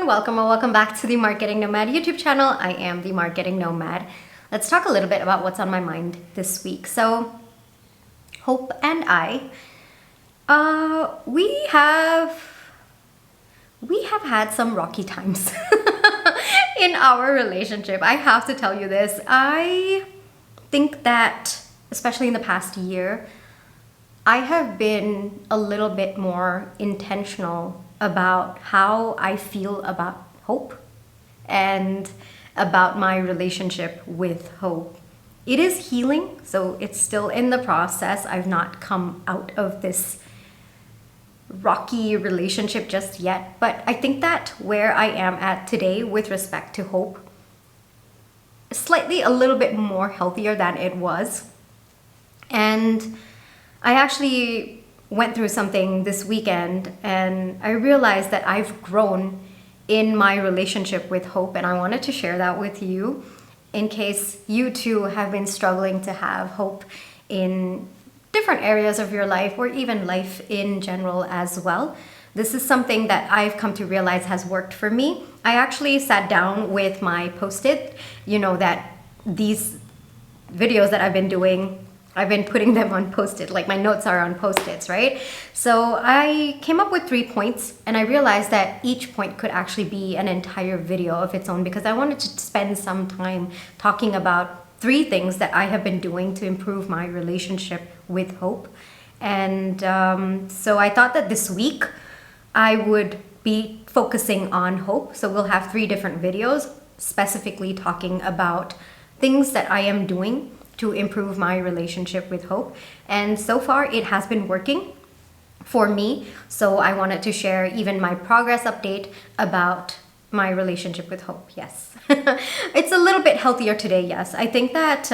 everyone, welcome or welcome back to the Marketing Nomad YouTube channel. I am the Marketing Nomad. Let's talk a little bit about what's on my mind this week. So, Hope and I, we have had some rocky times in our relationship. I have to tell you this. I think that, especially in the past year, I have been a little bit more intentional about how I feel about hope and about my relationship with hope. It is healing, so it's still in the process. I've not come out of this rocky relationship just yet, but I think that where I am at today with respect to hope is slightly a little bit more healthier than it was. And I actually went through something this weekend and I realized that I've grown in my relationship with hope, and I wanted to share that with you in case you too have been struggling to have hope in different areas of your life or even life in general as well. This is something that I've come to realize has worked for me. I actually sat down with my Post-it, that these videos that I've been doing, I've been putting them on Post-it, like my notes are on Post-its, right? So I came up with 3 points and I realized that each point could actually be an entire video of its own because I wanted to spend some time talking about 3 things that I have been doing to improve my relationship with hope. And so I thought that this week I would be focusing on hope. So we'll have 3 different videos specifically talking about things that I am doing to improve my relationship with hope. And so far it has been working for me. So I wanted to share even my progress update about my relationship with hope. Yes. It's a little bit healthier today. Yes. I think that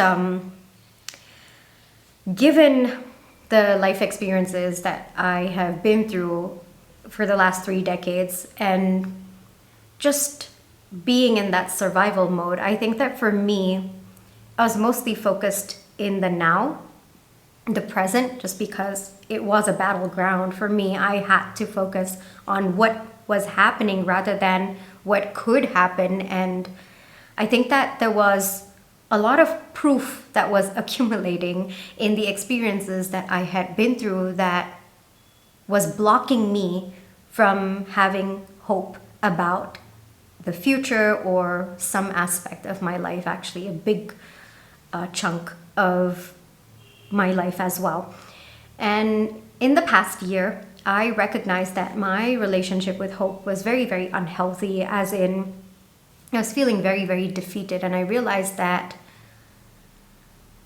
given the life experiences that I have been through for the last 3 decades and just being in that survival mode, I think that for me, I was mostly focused in the now, the present, just because it was a battleground for me. I had to focus on what was happening rather than what could happen. And I think that there was a lot of proof that was accumulating in the experiences that I had been through that was blocking me from having hope about the future or some aspect of my life, actually a big chunk of my life as well. And in the past year, I recognized that my relationship with hope was very, very unhealthy, as in I was feeling very, very defeated. And I realized that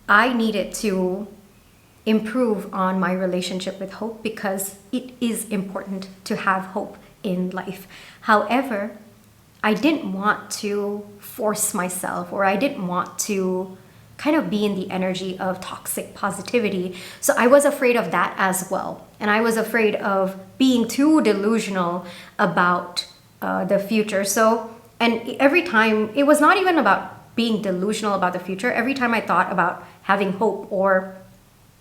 I needed to improve on my relationship with hope because it is important to have hope in life. However, I didn't want to force myself, or I didn't want to kind of be in the energy of toxic positivity. So I was afraid of that as well. And I was afraid of being too delusional about the future. And every time, it was not even about being delusional about the future. Every time I thought about having hope, or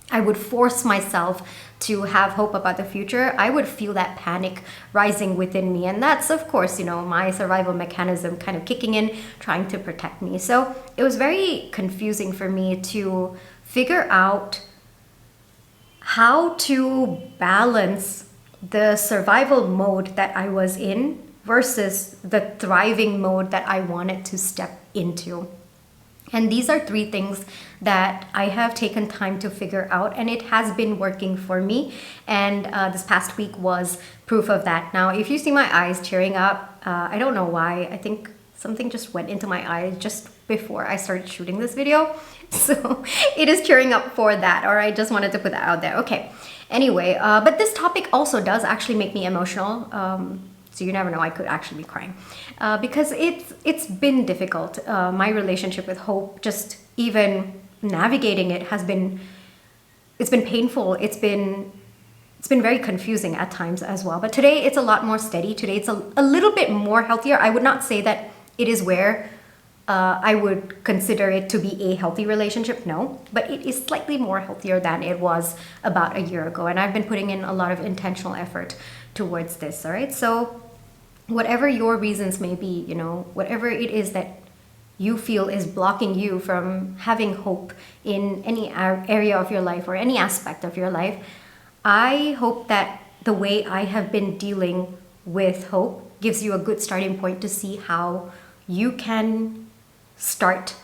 I would force myself to have hope about the future, I would feel that panic rising within me. And that's, of course, my survival mechanism kind of kicking in, trying to protect me. So it was very confusing for me to figure out how to balance the survival mode that I was in versus the thriving mode that I wanted to step into. And these are 3 things that I have taken time to figure out, and it has been working for me. And this past week was proof of that. Now, if you see my eyes tearing up, I don't know why. I think something just went into my eye just before I started shooting this video. So it is tearing up for that, or I just wanted to put that out there. Okay. Anyway, but this topic also does actually make me emotional. So you never know, I could actually be crying because it's been difficult. My relationship with hope, just even navigating it it's been painful. It's been very confusing at times as well. But today it's a lot more steady. Today it's a little bit more healthier. I would not say that it is where I would consider it to be a healthy relationship, no, but it is slightly more healthier than it was about a year ago. And I've been putting in a lot of intentional effort towards this, all right? So whatever your reasons may be, whatever it is that you feel is blocking you from having hope in any area of your life or any aspect of your life, I hope that the way I have been dealing with hope gives you a good starting point to see how you can start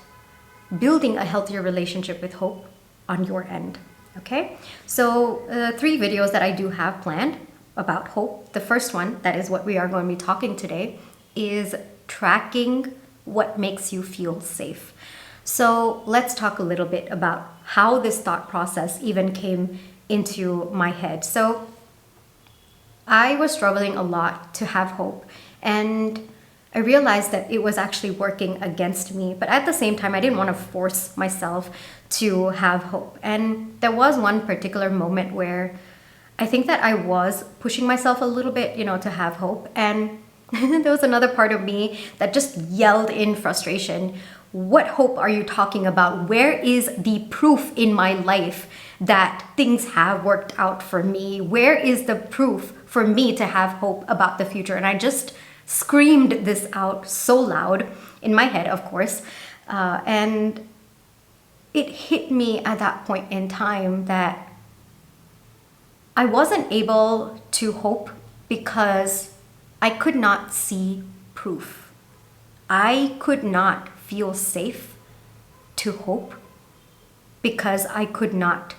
building a healthier relationship with hope on your end. Okay, so 3 videos that I do have planned about hope. The first one, that is what we are going to be talking today, is tracking what makes you feel safe. So let's talk a little bit about how this thought process even came into my head. So I was struggling a lot to have hope, and I realized that it was actually working against me. But at the same time, I didn't want to force myself to have hope. And there was one particular moment where I think that I was pushing myself a little bit, to have hope. And there was another part of me that just yelled in frustration, "What hope are you talking about? Where is the proof in my life that things have worked out for me? Where is the proof for me to have hope about the future?" And I just screamed this out so loud in my head, of course. And it hit me at that point in time that I wasn't able to hope because I could not see proof. I could not feel safe to hope because I could not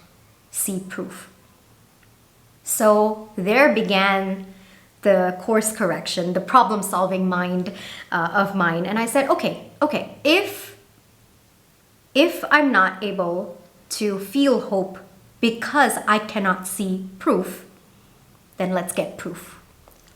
see proof. So there began the course correction, the problem-solving mind of mine. And I said, okay, if I'm not able to feel hope because I cannot see proof, then let's get proof.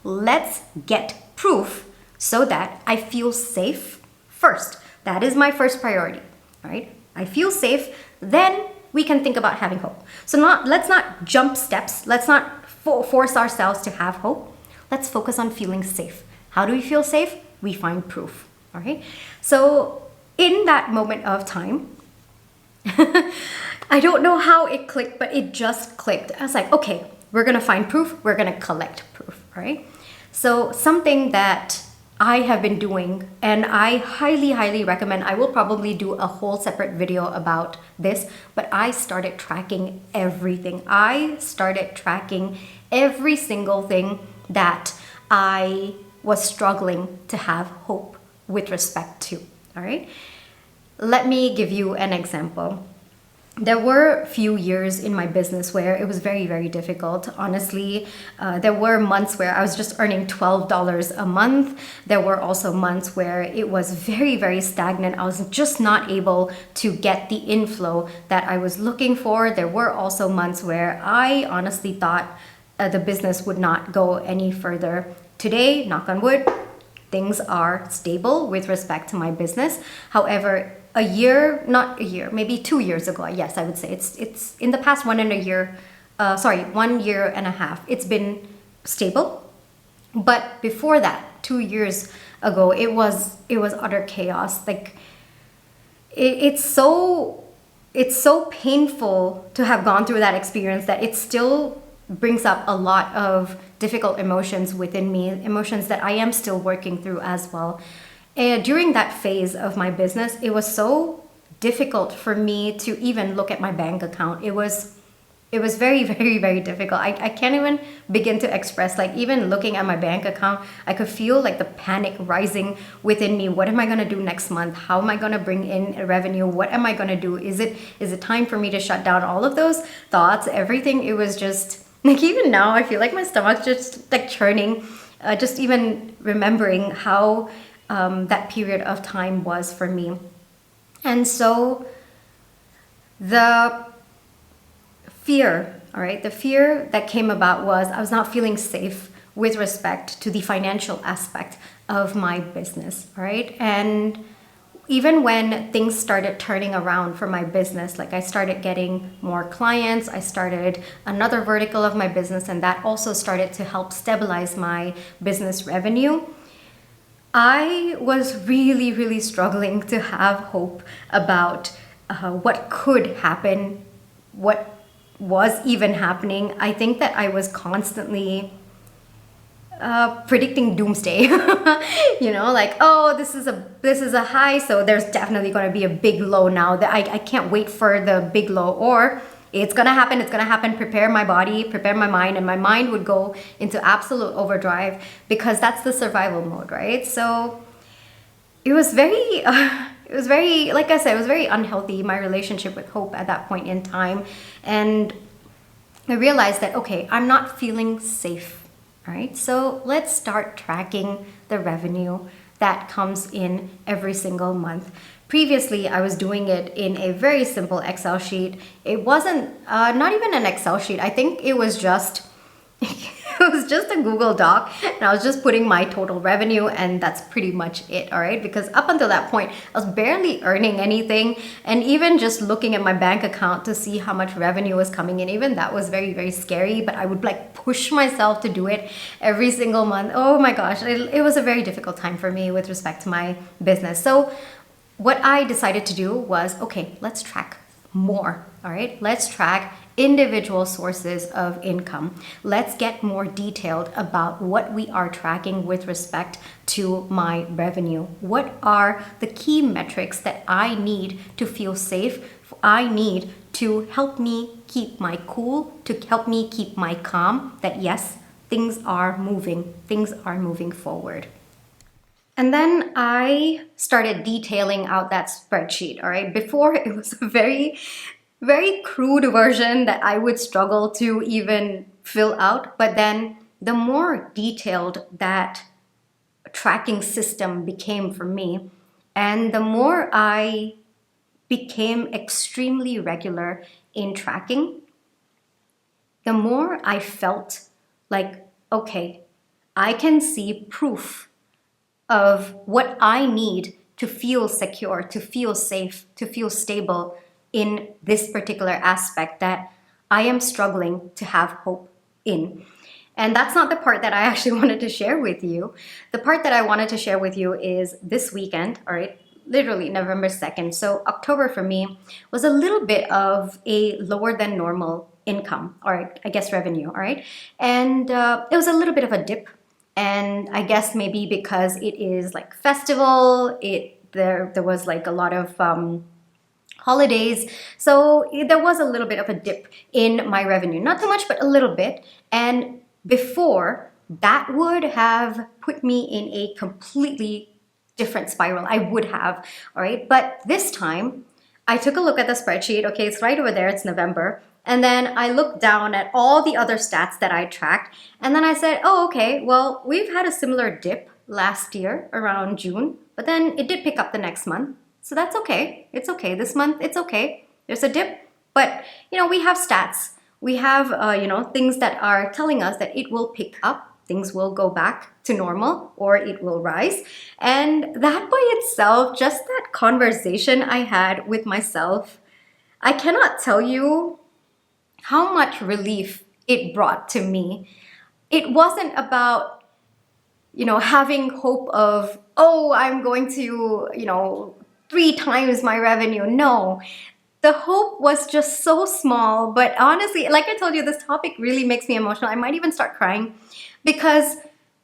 Let's get proof so that I feel safe first. That is my first priority, right? I feel safe, then we can think about having hope. So let's not jump steps. Let's not force ourselves to have hope. Let's focus on feeling safe. How do we feel safe? We find proof, all right? So in that moment of time, I don't know how it clicked, but it just clicked. I was like, okay, we're gonna find proof, we're gonna collect proof, right? So something that I have been doing, and I highly recommend, I will probably do a whole separate video about this, but I started tracking everything. I started tracking every single thing that I was struggling to have hope with respect to, all right? Let me give you an example. There were few years in my business where it was very difficult. Honestly, there were months where I was just earning $12 a month. There were also months where it was very stagnant. I was just not able to get the inflow that I was looking for. There were also months where I honestly thought the business would not go any further. Today, knock on wood, things are stable with respect to my business. However, maybe 2 years ago, yes, I would say it's in the past 1 year and a half, it's been stable. But before that, 2 years ago, it was utter chaos. Like it's so painful to have gone through that experience that it still brings up a lot of difficult emotions within me, emotions that I am still working through as well. And during that phase of my business, it was so difficult for me to even look at my bank account. It was very difficult. I can't even begin to express, like even looking at my bank account, I could feel like the panic rising within me. What am I going to do next month? How am I going to bring in revenue? What am I going to do? Is it time for me to shut down? All of those thoughts, everything, it was just like, even now I feel like my stomach's just like churning, just even remembering how that period of time was for me. And so the fear, all right, the fear that came about was I was not feeling safe with respect to the financial aspect of my business, all right? And even when things started turning around for my business, like I started getting more clients, I started another vertical of my business, and that also started to help stabilize my business revenue, I was really struggling to have hope about what could happen, what was even happening. I think that I was constantly predicting doomsday. Like, oh, this is a high, so there's definitely going to be a big low now. That I can't wait for the big low, or it's gonna happen. Prepare my body, prepare my mind, and my mind would go into absolute overdrive because that's the survival mode, right? So it was very, like I said, it was very unhealthy, my relationship with hope at that point in time. And I realized that, okay, I'm not feeling safe, all right? So let's start tracking the revenue that comes in every single month. Previously, I was doing it in a very simple Excel sheet. It wasn't, not even an Excel sheet. I think it was just a Google Doc, and I was just putting my total revenue, and that's pretty much it, all right? Because up until that point, I was barely earning anything, and even just looking at my bank account to see how much revenue was coming in, even that was very, very scary, but I would like push myself to do it every single month. Oh my gosh, it was a very difficult time for me with respect to my business. So what I decided to do was, okay, let's track more, all right? Let's track individual sources of income. Let's get more detailed about what we are tracking with respect to my revenue. What are the key metrics that I need to feel safe? I need to help me keep my cool, to help me keep my calm, that yes, things are moving forward. And then I started detailing out that spreadsheet, all right? Before, it was a very, very crude version that I would struggle to even fill out. But then the more detailed that tracking system became for me, and the more I became extremely regular in tracking, the more I felt like, okay, I can see proof of what I need to feel secure, to feel safe, to feel stable in this particular aspect that I am struggling to have hope in. And that's not the part that I actually wanted to share with you. The part that I wanted to share with you is this weekend, all right, literally November 2nd. So October for me was a little bit of a lower than normal income, or I guess revenue, all right? And it was a little bit of a dip. And I guess maybe because it is like festival, there was like a lot of holidays. So there was a little bit of a dip in my revenue. Not too much, but a little bit. And before, that would have put me in a completely different spiral. I would have, all right? But this time, I took a look at the spreadsheet. Okay, it's right over there. It's November. And then I looked down at all the other stats that I tracked. And then I said, oh, okay, well, we've had a similar dip last year around June, but then it did pick up the next month. So that's okay. It's okay. This month, it's okay. There's a dip, but we have stats. We have, things that are telling us that it will pick up. Things will go back to normal, or it will rise. And that by itself, just that conversation I had with myself, I cannot tell you how much relief it brought to me. It wasn't about, having hope of, oh, I'm going to, 3 times my revenue. No, the hope was just so small. But honestly, like I told you, this topic really makes me emotional. I might even start crying because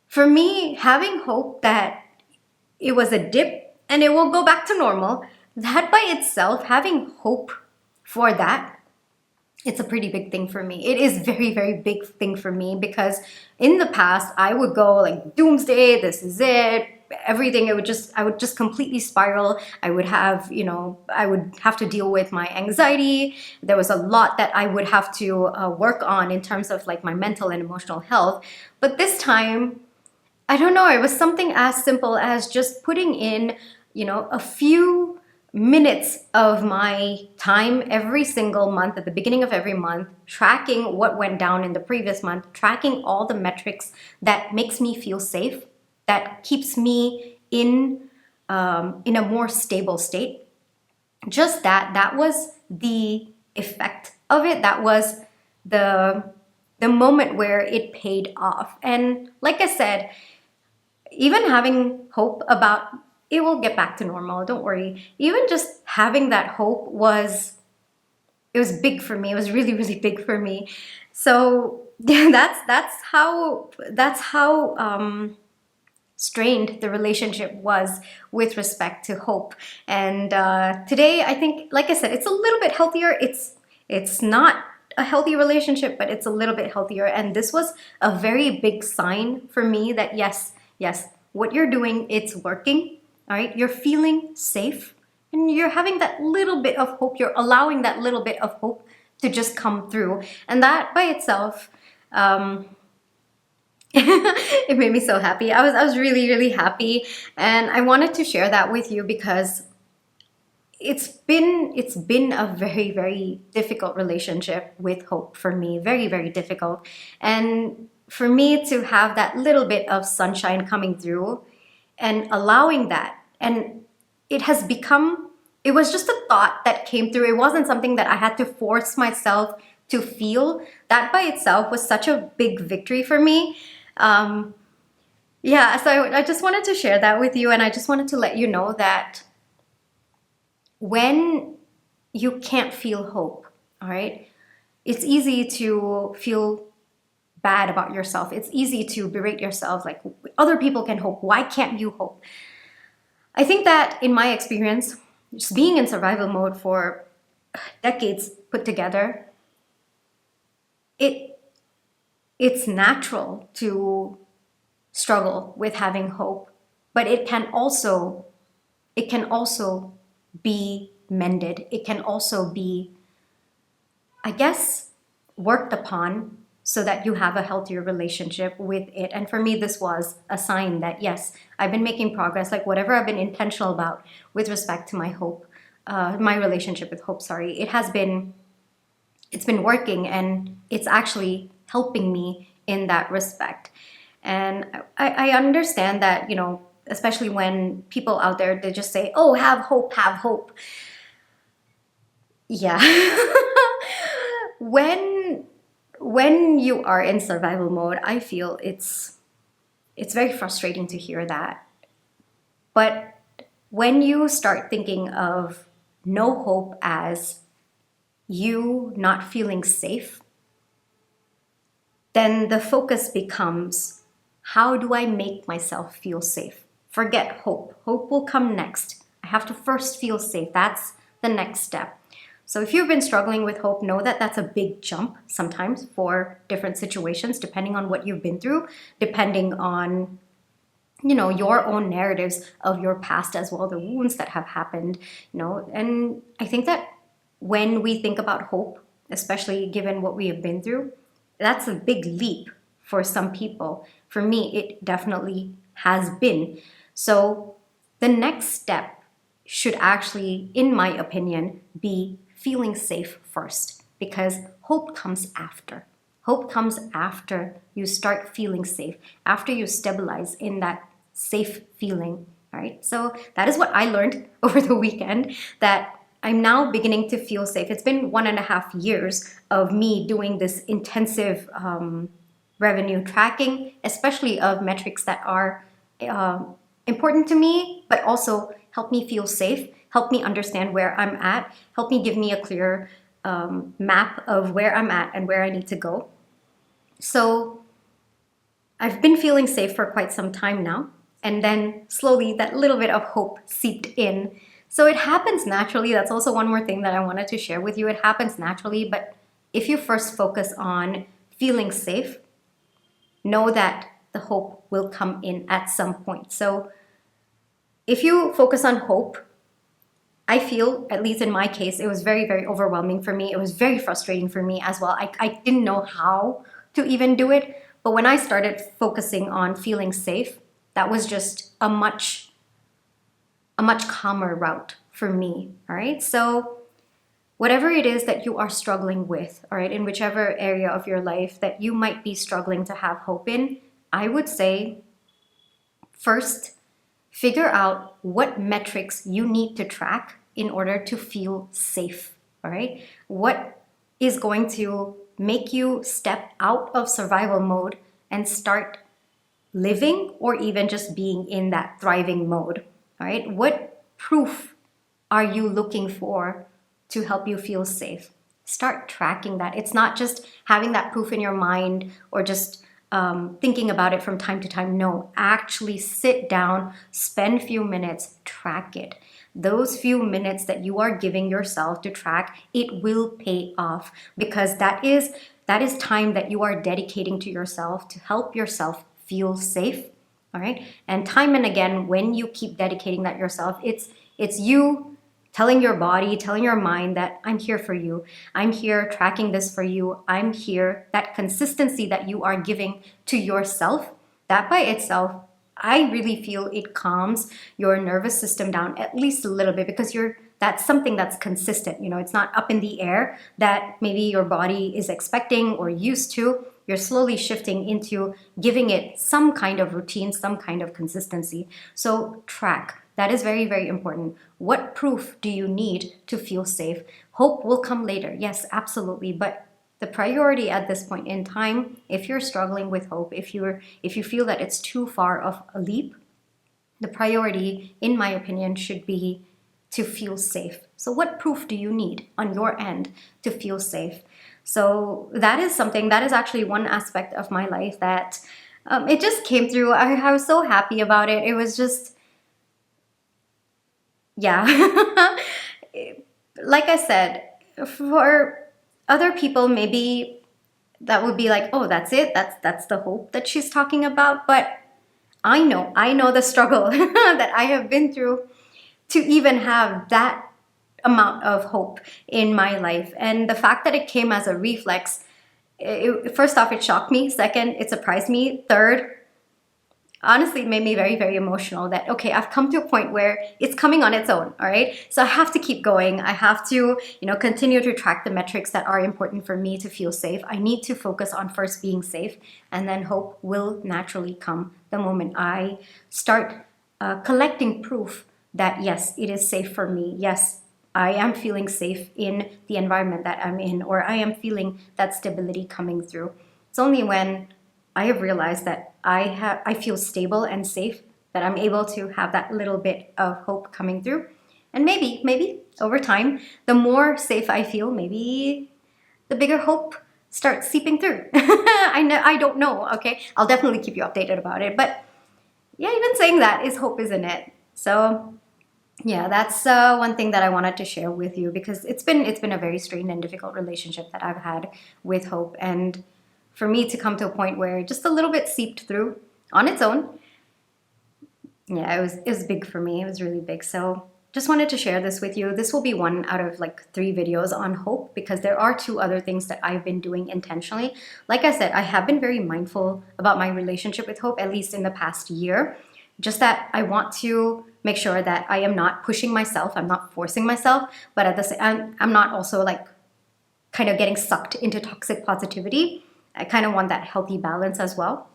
for me, having hope that it was a dip and it will go back to normal, that by itself, having hope for that, it's a pretty big thing for me. It is very, very big thing for me because in the past, I would go like doomsday, this is it, everything. I would just completely spiral. I would have, I would have to deal with my anxiety. There was a lot that I would have to work on in terms of like my mental and emotional health. But this time, I don't know, it was something as simple as just putting in, a few minutes of my time every single month at the beginning of every month, tracking what went down in the previous month, tracking all the metrics that makes me feel safe, that keeps me in a more stable state. Just that was the effect of it. That was the moment where it paid off. And like I said, even having hope about it will get back to normal, don't worry. Even just having that hope was big for me. It was really, really big for me. So yeah, that's how strained the relationship was with respect to hope. And today, I think, like I said, it's a little bit healthier. It's not a healthy relationship, but it's a little bit healthier. And this was a very big sign for me that yes, what you're doing, it's working. All right, you're feeling safe, and you're having that little bit of hope. You're allowing that little bit of hope to just come through, and that by itself. It made me so happy. I was really, really happy, and I wanted to share that with you because it's been a very, very difficult relationship with hope for me. Very, very difficult. And for me to have that little bit of sunshine coming through and allowing that, and it was just a thought that came through. It wasn't something that I had to force myself to feel. That by itself was such a big victory for me. um, yeah, so I just wanted to share that with you, and I just wanted to let you know that when you can't feel hope, all right, it's easy to feel bad about yourself. It's easy to berate yourself, like other people can hope. Why can't you hope? I think that in my experience, just being in survival mode for decades put together, it it's natural to struggle with having hope, but it can also be mended. It can also be, I guess, worked upon so that you have a healthier relationship with it. And for me, this was a sign that yes, I've been making progress. Like whatever I've been intentional about with respect to my hope, my relationship with hope, sorry, it's been working, and it's actually helping me in that respect. And I understand that, especially when people out there, they just say, oh, have hope, have hope. Yeah. when when you are in survival mode, I feel it's very frustrating to hear that. But when you start thinking of no hope as you not feeling safe, then the focus becomes, how do I make myself feel safe? Forget hope. Hope will come next. I have to first feel safe. That's the next step. So if you've been struggling with hope, know that that's a big jump sometimes for different situations, depending on what you've been through, depending on your own narratives of your past as well, the wounds that have happened. And I think that when we think about hope, especially given what we have been through, that's a big leap for some people. For me, it definitely has been. So the next step should actually, in my opinion, be feeling safe first, because hope comes after. Hope comes after you start feeling safe, after you stabilize in that safe feeling, right? So that is what I learned over the weekend, that I'm now beginning to feel safe. It's been 1.5 years of me doing this intensive revenue tracking, especially of metrics that are important to me, but also help me feel safe, help me understand where I'm at, help me give me a clear map of where I'm at and where I need to go. So I've been feeling safe for quite some time now. And then slowly that little bit of hope seeped in. So it happens naturally. That's also one more thing that I wanted to share with you. It happens naturally, but if you first focus on feeling safe, know that the hope will come in at some point. So if you focus on hope, I feel, at least in my case, it was very, very overwhelming for me. It was very frustrating for me as well. I didn't know how to even do it. But when I started focusing on feeling safe, that was just a much calmer route for me. All right. So whatever it is that you are struggling with, all right, in whichever area of your life that you might be struggling to have hope in, I would say first, figure out what metrics you need to track in order to feel safe. All right. What is going to make you step out of survival mode and start living, or even just being in that thriving mode? All right. What proof are you looking for to help you feel safe? start tracking that. It's not just having that proof in your mind or just thinking about it from time to time. No, actually sit down, spend a few minutes, track it. Those few minutes that you are giving yourself to track, it will pay off, because that is time that you are dedicating to yourself to help yourself feel safe. All right. And time and again, when you keep dedicating that yourself, it's you telling your body, telling your mind that I'm here for you. I'm here tracking this for you. I'm here. That consistency that you are giving to yourself, that by itself, I really feel it calms your nervous system down at least a little bit, because that's something that's consistent. It's not up in the air that maybe your body is expecting or used to. You're slowly shifting into giving it some kind of routine, some kind of consistency. So track. That is very, very important. What proof do you need to feel safe? Hope will come later. Yes, absolutely. But the priority at this point in time, if you're struggling with hope, if you feel that it's too far of a leap, the priority, in my opinion, should be to feel safe. So what proof do you need on your end to feel safe? So that is actually one aspect of my life that it just came through. I was so happy about it. It was just, yeah. Like I said, for other people, maybe that would be like, oh, that's it. That's the hope that she's talking about. But I know the struggle that I have been through to even have that amount of hope in my life. And the fact that it came as a reflex, first off, it shocked me. Second, it surprised me. Third, honestly, it made me very, very emotional that, okay, I've come to a point where it's coming on its own, all right? So I have to keep going. I have to, continue to track the metrics that are important for me to feel safe. I need to focus on first being safe, and then hope will naturally come the moment I start collecting proof that, yes, it is safe for me. Yes, I am feeling safe in the environment that I'm in, or I am feeling that stability coming through. It's only when I have realized that I feel stable and safe that I'm able to have that little bit of hope coming through. And maybe over time, the more safe I feel, maybe the bigger hope starts seeping through. I don't know, okay? I'll definitely keep you updated about it. But yeah, even saying that is hope, isn't it? So yeah, that's one thing that I wanted to share with you, because it's been a very strained and difficult relationship that I've had with hope. And for me to come to a point where just a little bit seeped through on its own, yeah, it was big for me. It was really big. So just wanted to share this with you. This will be one out of like 3 videos on hope, because there are 2 other things that I've been doing intentionally. Like I said, I have been very mindful about my relationship with hope, at least in the past year. Just that I want to make sure that I am not pushing myself, I'm not forcing myself, but at the same, I'm not also like kind of getting sucked into toxic positivity. I kind of want that healthy balance as well.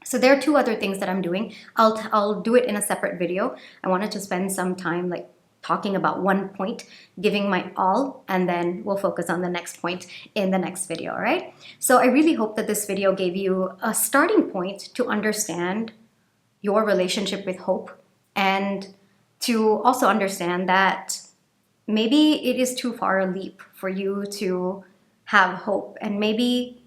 So there are 2 other things that I'm doing. I'll do it in a separate video. I wanted to spend some time like talking about one point, giving my all, and then we'll focus on the next point in the next video, all right? So I really hope that this video gave you a starting point to understand your relationship with hope, and to also understand that maybe it is too far a leap for you to have hope, and maybe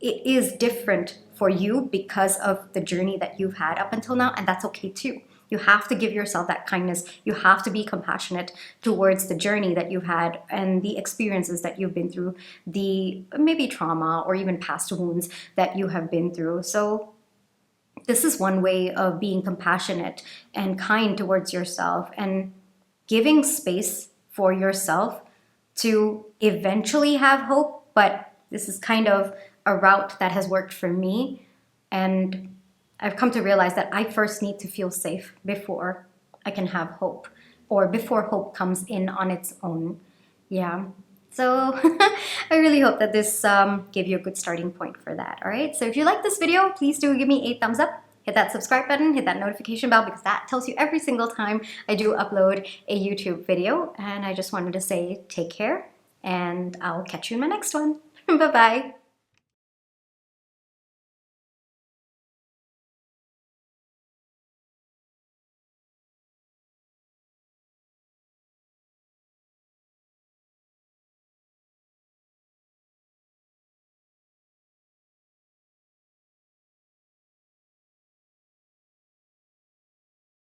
it is different for you because of the journey that you've had up until now, and that's okay too. You have to give yourself that kindness. You have to be compassionate towards the journey that you've had and the experiences that you've been through, the maybe trauma or even past wounds that you have been through. So this is one way of being compassionate and kind towards yourself, and giving space for yourself to eventually have hope. But this is kind of a route that has worked for me, and I've come to realize that I first need to feel safe before I can have hope, or before hope comes in on its own. Yeah. So I really hope that this gave you a good starting point for that. All right. So if you like this video, please do give me a thumbs up. Hit that subscribe button, hit that notification bell, because that tells you every single time I do upload a YouTube video. And I just wanted to say take care, and I'll catch you in my next one. Bye-bye.